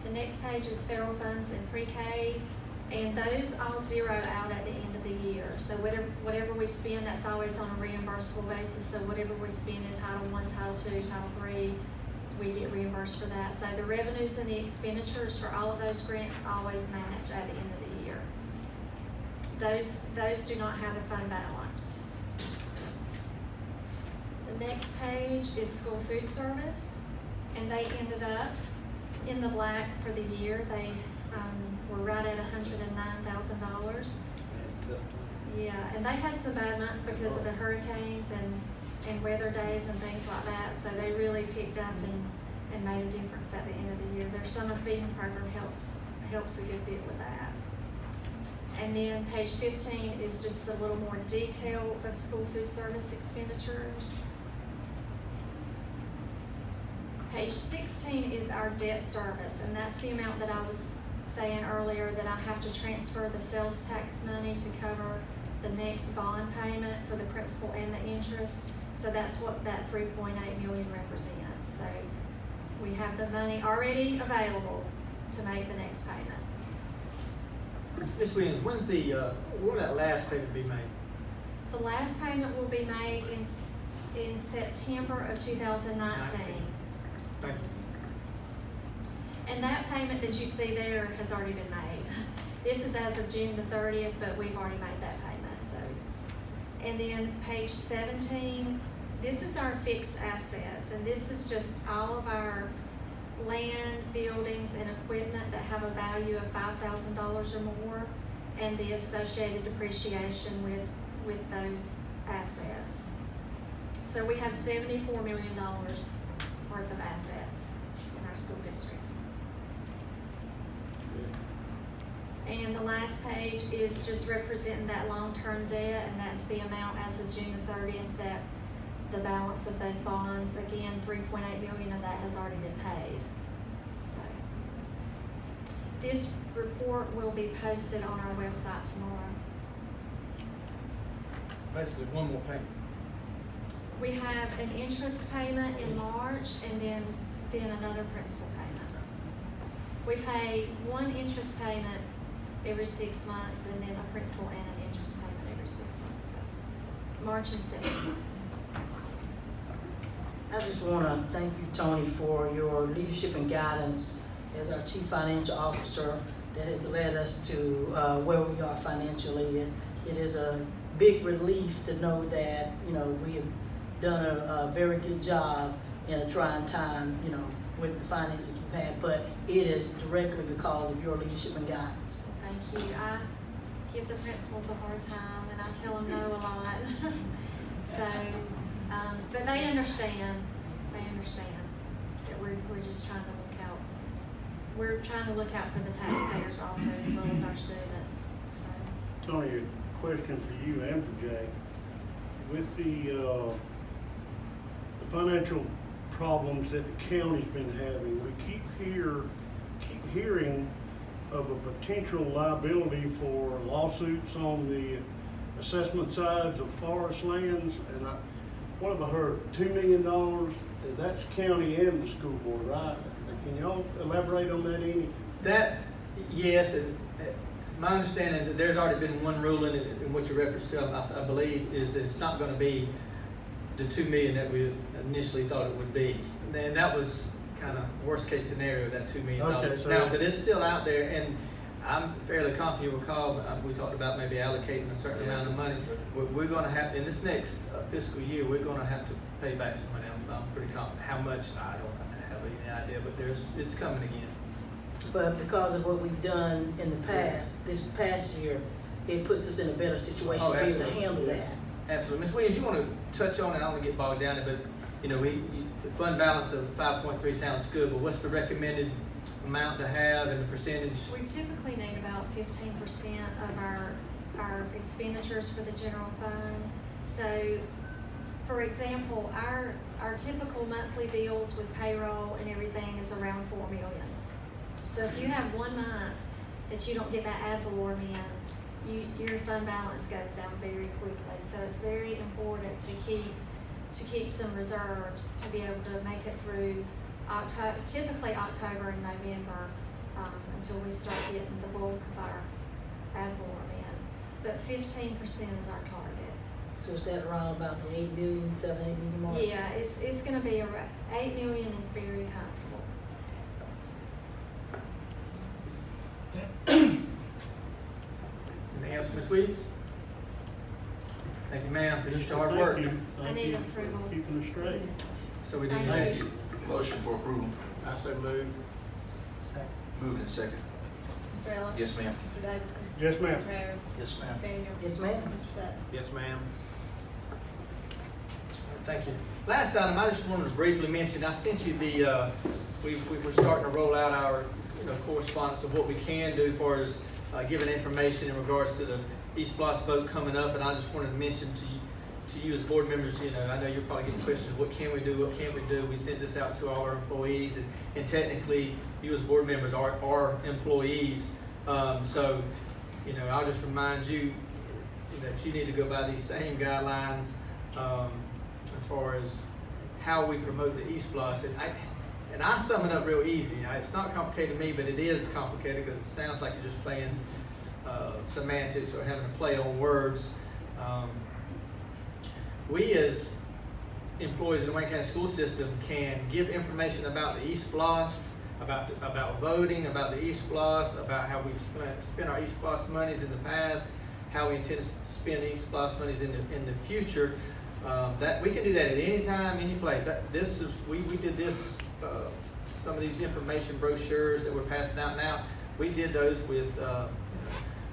The next page is federal funds and pre-K, and those all zero out at the end of the year. So whatever we spend, that's always on a reimbursable basis. So whatever we spend in Title I, Title II, Title III, we get reimbursed for that. So the revenues and the expenditures for all of those grants always match at the end of the year. Those do not have a fund balance. The next page is school food service, and they ended up in the black for the year. They were right at $109,000. Yeah, and they had some bad months because of the hurricanes and weather days and things like that, so they really picked up and made a difference at the end of the year. Their summer feeding program helps a good bit with that. And then page 15 is just a little more detail of school food service expenditures. Page 16 is our debt service, and that's the amount that I was saying earlier that I have to transfer the sales tax money to cover the next bond payment for the principal and the interest. So that's what that 3.8 million represents. So we have the money already available to make the next payment. Ms. Williams, when will that last payment be made? The last payment will be made in September of 2019. Thank you. And that payment that you see there has already been made. This is as of June the 30th, but we've already made that payment, so. And then page 17, this is our fixed assets, and this is just all of our land, buildings, and equipment that have a value of $5,000 or more, and the associated depreciation with those assets. So we have $74 million worth of assets in our school district. And the last page is just representing that long-term debt, and that's the amount as of June the 30th that the balance of those bonds, again, 3.8 million of that has already been paid. So this report will be posted on our website tomorrow. Basically, one more payment. We have an interest payment in March and then another principal payment. We pay one interest payment every 6 months and then a principal and an interest payment every 6 months. So March and September. I just want to thank you, Tony, for your leadership and guidance as our Chief Financial Officer that has led us to where we are financially. It is a big relief to know that, we have done a very good job in a trying time, with the finances we've had, but it is directly because of your leadership and guidance. Thank you. I give the principals a hard time and I tell them no a lot. So, but they understand that we're just trying to look out. We're trying to look out for the taxpayers also as well as our students. So. Tony, a question for you and for Jay. With the financial problems that the county's been having, we keep hearing of a potential liability for lawsuits on the assessment sides of forest lands, and what have I heard, $2 million? That's county and the school board, right? Can y'all elaborate on that any? Yes, and my understanding that there's already been one ruling in which you referenced to, I believe, is it's not going to be the $2 million that we initially thought it would be. And that was kind of worst case scenario, that $2 million. Okay, so now, but it's still out there, and I'm fairly confident you recall, we talked about maybe allocating a certain amount of money. We're going to have, in this next fiscal year, we're going to have to pay back some money. I'm pretty confident. How much, I don't have any idea, but it's coming again. But because of what we've done in the past, this past year, it puts us in a better situation to be able to handle that. Absolutely. Ms. Williams, you want to touch on it? I don't want to get bogged down in it, but the fund balance of 5.3 sounds good, but what's the recommended amount to have and the percentage? We typically need about 15% of our expenditures for the general fund So, for example, our typical monthly bills with payroll and everything is around $4 million. So if you have 1 month that you don't get that ad valorem in, your fund balance goes down very quickly. So it's very important to keep some reserves to be able to make it through typically October and November, until we start getting the bulk of our ad valorem in. But 15% is our target. So is that around about the 8 million, 7, 8 million mark? Yeah, it's gonna be around, 8 million is very comfortable. Anything else, Ms. Weeds? Thank you, ma'am. Appreciate your hard work. Thank you. I Thank need you approval. for keeping us straight. So we do Thank that. you. Motion for approval. I say move. Moved and second. Mr. Ellis? Yes, ma'am. Mr. Davidson? Yes, ma'am. Mr. Harris? Yes, Ms. Daniel? Yes, ma'am. Mr. Sutton? Yes, ma'am. Thank you. Last item, I just wanted to briefly mention, I sent you the, we were starting to roll out our, correspondence of what we can do as far as giving information in regards to the East Bluffs vote coming up, and I just wanted to mention to you as board members, I know you're probably getting questions, what can we do, what can't we do? We sent this out to all our employees, and technically, you as board members are employees. So, I'll just remind you that you need to go by these same guidelines as far as how we promote the East Bluffs. And I sum it up real easy. It's not complicated to me, but it is complicated because it sounds like you're just playing semantics or having to play on words. We as employees in the Wayne County school system can give information about the East Bluffs, about voting, about the East Bluffs, about how we've spent our East Bluffs monies in the past, how we intend to spend East Bluffs monies in the future. That we can do that at any time, any place. We did this. Some of these information brochures that we're passing out now, we did those with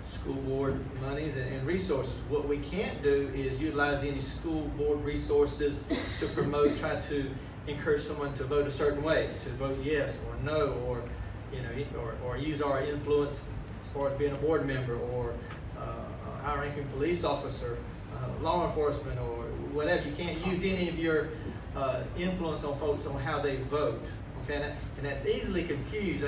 school board monies and resources. What we can't do is utilize any school board resources to promote, try to encourage someone to vote a certain way, to vote yes or no, or use our influence as far as being a board member or a high-ranking police officer, law enforcement, or whatever. You can't use any of your influence on folks on how they vote. Okay, and that's easily confused.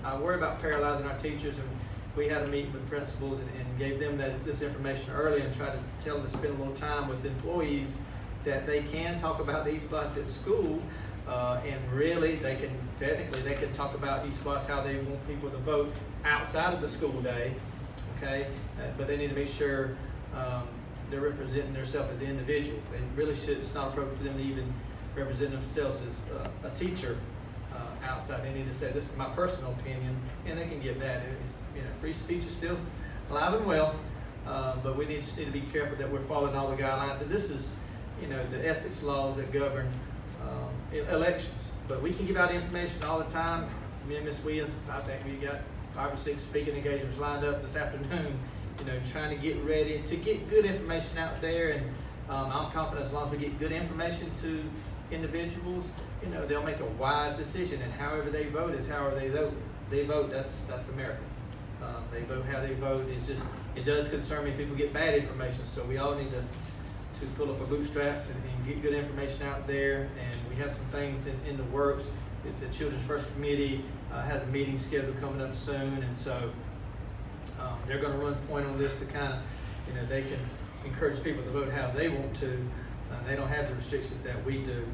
I worry about paralyzing our teachers, and we had a meeting with principals and gave them this information early and tried to tell them to spend a little time with employees that they can talk about the East Bluffs at school, and really they can talk about East Bluffs, how they want people to vote outside of the school day. Okay, but they need to make sure they're representing themselves as an individual. They really should. It's not appropriate for them to even represent themselves as a teacher outside. They need to say, "This is my personal opinion," and they can give that. It's, free speech is still alive and well, but we just need to be careful that we're following all the guidelines. And this is, the ethics laws that govern elections. But we can give out information all the time. Me and Ms. Williams, I think we got 5 or 6 speaking engagements lined up this afternoon. Trying to get ready to get good information out there, and I'm confident as long as we get good information to individuals, they'll make a wise decision, and however they vote is however they vote. That's America. They vote how they vote. It does concern me if people get bad information, so we all need to pull up our bootstraps and get good information out there. And we have some things in the works. The Children's First Committee has a meeting scheduled coming up soon, and so they're going to run point on this to kind of, they can encourage people to vote how they want to. They don't have the restrictions that we do.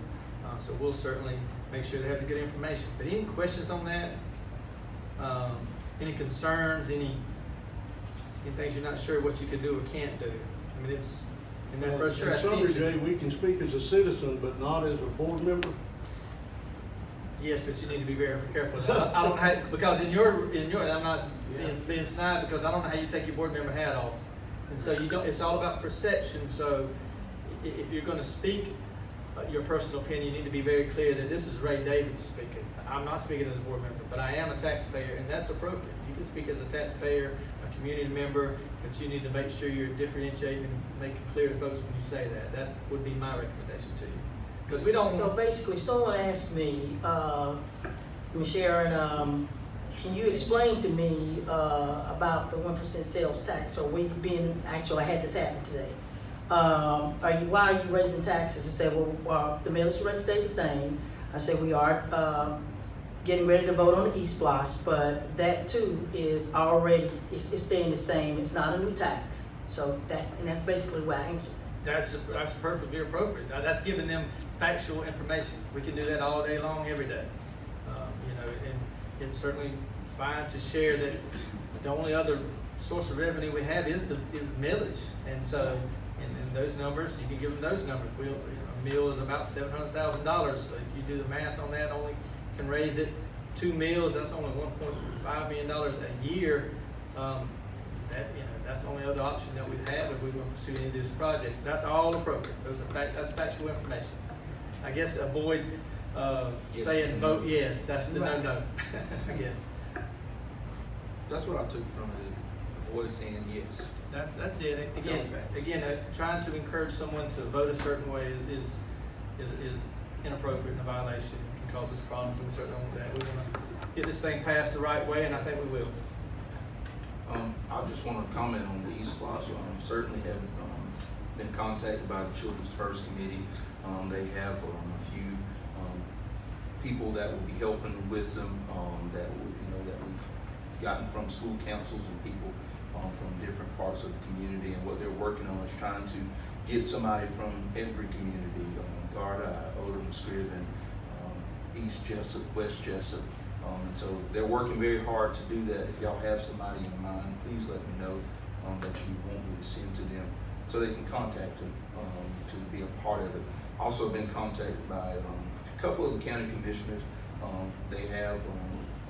So we'll certainly make sure they have the good information. But any questions on that? Any concerns? Any things you're not sure what you can do or can't do? I mean, it's in that brochure. In summary, Jay, we can speak as a citizen, but not as a board member. Yes, but you need to be very careful. I don't know how, because in your, I'm not being snide, because I don't know how you take your board member hat off. And so it's all about perception. So if you're going to speak your personal opinion, you need to be very clear that this is Ray Davis speaking. I'm not speaking as a board member, but I am a taxpayer, and that's appropriate. You can speak as a taxpayer, a community member, but you need to make sure you're differentiating and making clear to folks when you say that. That would be my recommendation to you. Because we don't. So basically, someone asked me, Ms. Sharon, can you explain to me about the 1% sales tax? Or we being, actually, I had this happen today. why are you raising taxes? And say, well, the millage rate stayed the same. I said, we are, getting ready to vote on the E-Splosh, but that too is already, it's staying the same. It's not a new tax. So and that's basically what I answered. That's perfectly appropriate. Now, that's giving them factual information. We can do that all day long, every day. And it's certainly fine to share that the only other source of revenue we have is millage. And so, and those numbers, you can give them those numbers. A mill is about $700,000. So if you do the math on that, only can raise it 2 mills. That's only $1.5 million a year. That's the only other option that we'd have if we were to pursue any of these projects. That's all appropriate. That's factual information. I guess avoid saying vote yes. That's the no-no. I guess. That's what I took from it. Avoid saying yes. That's it. Again, trying to encourage someone to vote a certain way is inappropriate and a violation. It can cause us problems, and we certainly don't want that. We want to get this thing passed the right way, and I think we will. I just want to comment on the E-Splosh. Certainly have been contacted by the Children's First Committee. They have a few people that will be helping with them that we've gotten from school councils and people from different parts of the community. And what they're working on is trying to get somebody from every community: Garda, Odom, Scriven, East Jessup, West Jessup. And so they're working very hard to do that. If y'all have somebody in mind, please let me know that you want me to send to them so they can contact them to be a part of it. Also been contacted by a couple of the county commissioners. They have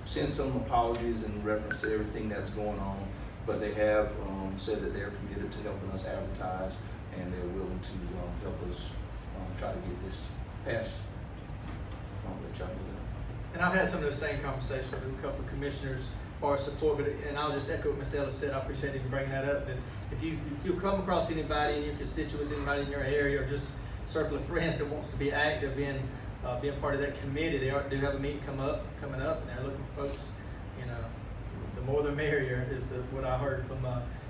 sent some apologies in reference to everything that's going on, but they have said that they're committed to helping us advertise, and they're willing to help us try to get this passed. Let y'all know that. And I've had some of those same conversations with a couple of commissioners for our support, and I'll just echo what Mr. Ellis said. I appreciate you bringing that up. That if you come across anybody in your constituents, anybody in your area, or just circle of friends that wants to be active in being part of that committee, they do have a meeting coming up, and they're looking for folks. The more the merrier is what I heard from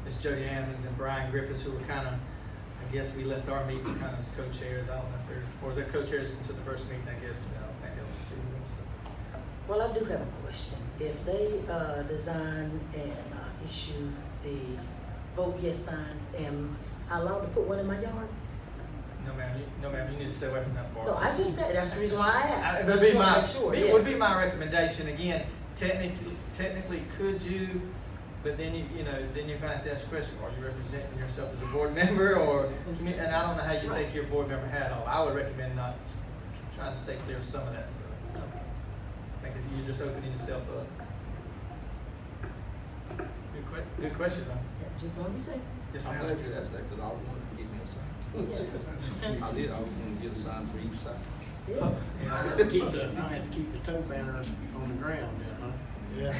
Ms. Jody Ammons and Brian Griffiths, who were kind of, I guess we left our meeting kind of as co-chairs. I don't know if they're co-chairs until the first meeting. I guess I don't think they'll see who wants to. Well, I do have a question. If they design and issue the vote yes signs, am I allowed to put one in my yard? No, ma'am. You need to stay away from that part. No, that's the reason why I asked. It would be my recommendation. Again, technically, could you? But then then you're gonna have to ask the question: are you representing yourself as a board member, or? And I don't know how you take your board member hat off. I would recommend not trying to stay clear of some of that stuff. I think you're just opening yourself up. Good question, though. Just want to be safe. I'm glad you asked that because I wanted to get me a sign. I did. I was going to get a sign for each side. Yeah. I had to keep the toe banner on the ground, huh? Yeah.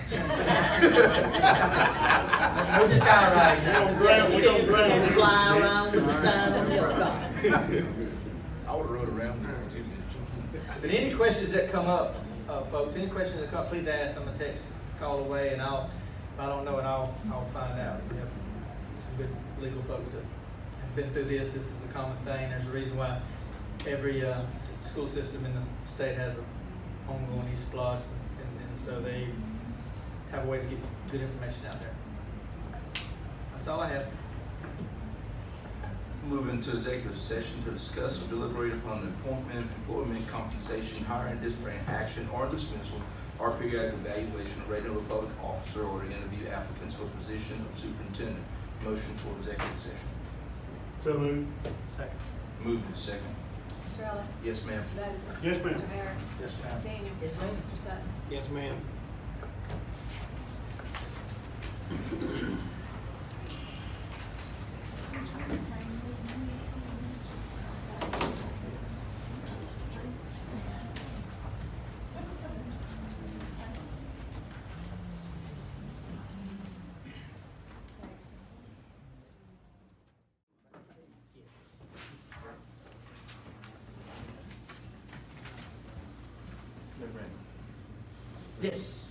What's the style right now? You can fly around with the sign on your car. I would have rode around with it for 2 minutes. But any questions that come up, folks, any questions that come up, please ask them. A text, call away, and if I don't know it, I'll find out. We have some good legal folks that have been through this. This is a common thing. There's a reason why every school system in the state has an ongoing E-Splosh, and so they have a way to get good information out there. That's all I have. Move into executive session to discuss or deliberate upon the appointment, employment, compensation, hiring, disciplinary action, or dismissal, or periodic evaluation of rating of a public officer, or to interview applicants for the position of superintendent. Motion for executive session. So moved. Second. Moved and second. Mr. Ellis? Yes, ma'am. Mr. Davidson? Yes, ma'am. Mr. Harris? Yes, ma'am. Ms. Daniels? Yes, ma'am. Mr. Sutton? Yes, ma'am. Yes.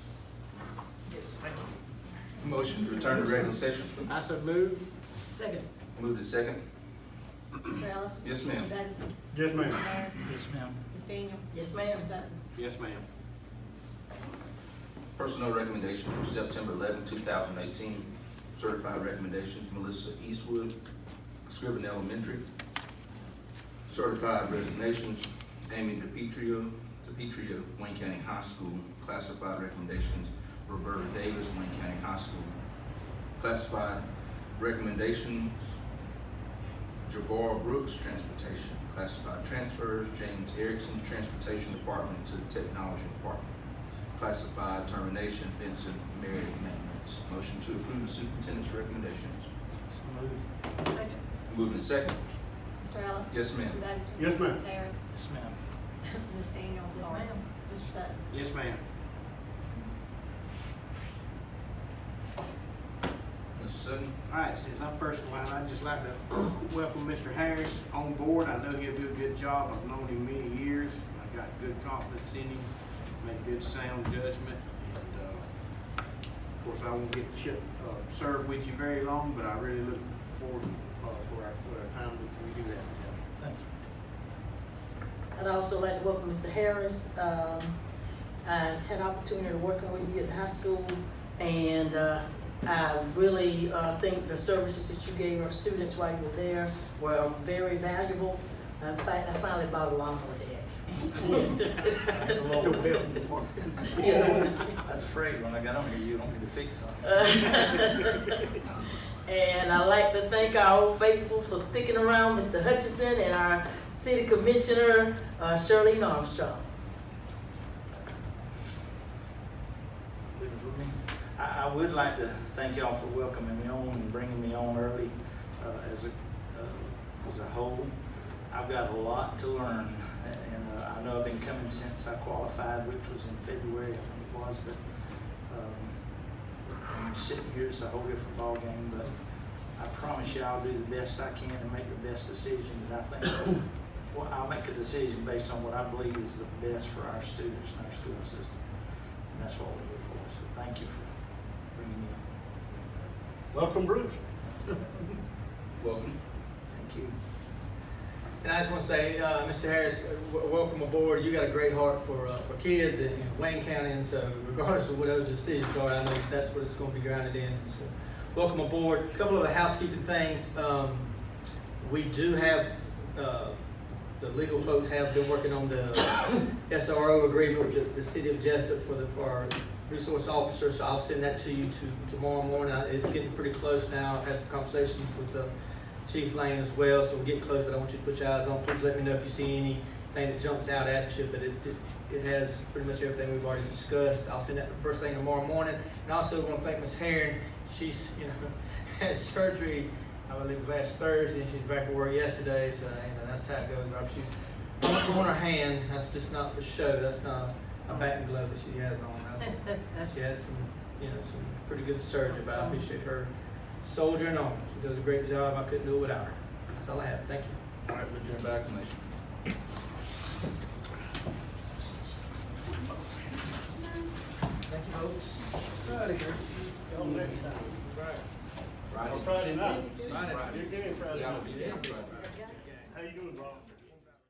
Yes, thank you. Motion to return to regular session. I said move. Second. Moved and second. Mr. Ellis? Yes, ma'am. Mr. Davidson? Yes, ma'am. Mr. Harris? Yes, ma'am. Ms. Daniel? Yes, ma'am. Mr. Sutton? Yes, ma'am. Personnel recommendations for September 11, 2018. Certified recommendations, Melissa Eastwood, Scriven Elementary. Certified resignations, Amy DePietrio, Wayne County High School. Classified recommendations, Roberta Davis, Wayne County High School. Classified recommendations, Javar Brooks, Transportation. Classified transfers, James Erickson, Transportation Department to Technology Department. Classified termination, Vincent Merritt, Maintenance. Motion to approve the superintendent's recommendations. So moved. Second. Moving in second. Mr. Ellis? Yes, ma'am. Mr. Davidson? Yes, ma'am. Ms. Harris? Yes, ma'am. Ms. Daniel? Yes, Sorry. ma'am. Mr. Sutton? Yes, ma'am. Mr. Sutton? All right, since I'm first in line, I'd just like to welcome Mr. Harris on board. I know he'll do a good job. I've known him many years. I got good confidence in him, make good sound judgment. And, of course, I won't get to serve with you very long, but I really look forward for our time before we do that. Thank you. I'd also like to welcome Mr. Harris. I had opportunity of working with you at the high school, and I really think the services that you gave our students while you were there were very valuable. In fact, I finally bought a lawnmower deck. I was afraid when I got on here, you don't need to fix something. And I'd like to thank our old faithfuls for sticking around, Mr. Hutchison and our city commissioner, Shirlene Armstrong. I would like to thank y'all for welcoming me on and bringing me on early as a whole. I've got a lot to learn, and I know I've been coming since I qualified, which was in February, I think it was, but sitting here is a whole different ballgame, but I promise you I'll do the best I can and make the best decision that I think. Well, I'll make a decision based on what I believe is the best for our students and our school system, and that's what we're here for. So thank you for bringing me on. Welcome, Bruce. Welcome. Thank you. And I just want to say, Mr. Harris, welcome aboard. You got a great heart for kids in Wayne County, and so regardless of what those decisions are, I know that's what it's going to be grounded in. So welcome aboard. A couple of the housekeeping things. We do have, the legal folks have been working on the SRO agreement with the city of Jessup for our resource officer, so I'll send that to you tomorrow morning. It's getting pretty close now. I've had some conversations with Chief Lane as well, so we're getting close, but I want you to put your eyes on. Please let me know if you see anything that jumps out at you, but it has pretty much everything we've already discussed. I'll send that first thing tomorrow morning. And I also want to thank Ms. Herron. She's had surgery, I believe it was last Thursday, and she's back at work yesterday, so that's how it goes. But she on her hand, that's just not for show. That's not a batting glove that she has on. She has some pretty good surgery, but I appreciate her soldiering on. She does a great job. I couldn't do it without her. That's all I have. Thank you. All right, we'll turn back to Nation. Thank you, folks. Friday, girl. Y'all next time. Friday. On Friday night. See you Friday. You're getting Friday Yeah, I'll night. be there on Friday. How you doing, Bob?